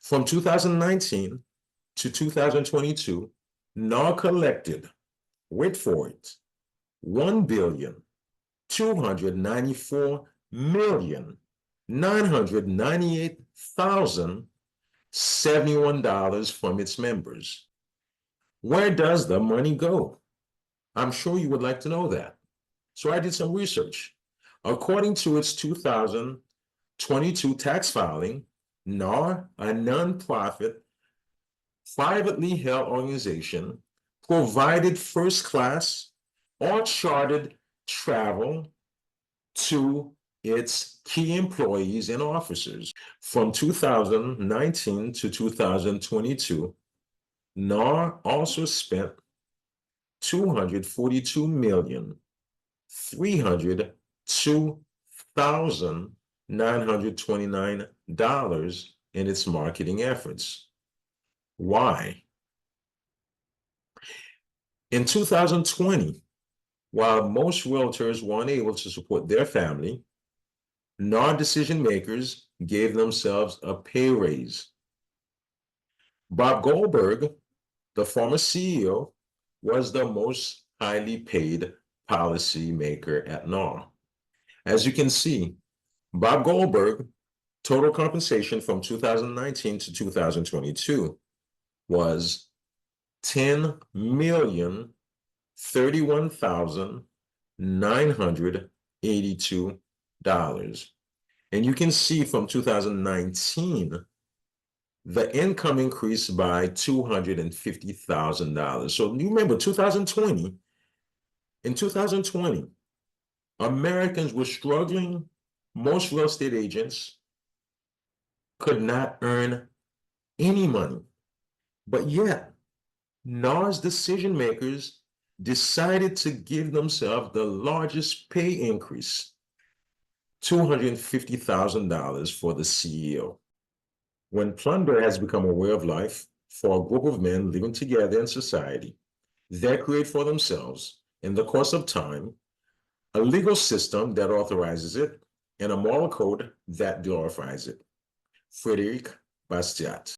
From 2019 to 2022, NAR collected, wait for it, $1,294,998,071 from its members. Where does the money go? I'm sure you would like to know that. So I did some research. According to its 2022 tax filing, NAR, a nonprofit, privately held organization, provided first-class or chartered travel to its key employees and officers. From 2019 to 2022, NAR also spent $242,302,929 in its marketing efforts. Why? In 2020, while most realtors were unable to support their family, NAR decision makers gave themselves a pay raise. Bob Goldberg, the former CEO, was the most highly paid policy maker at NAR. As you can see, Bob Goldberg, total compensation from 2019 to 2022 was $10,031,982. And you can see from 2019, the income increased by $250,000. So you remember in 2020, Americans were struggling. Most real estate agents could not earn any money. But yet, NAR's decision makers decided to give themselves the largest pay increase, $250,000 for the CEO. When plunder has become a way of life for a group of men living together in society, they create for themselves, in the course of time, a legal system that authorizes it and a moral code that glorifies it. Frédéric Bastiat.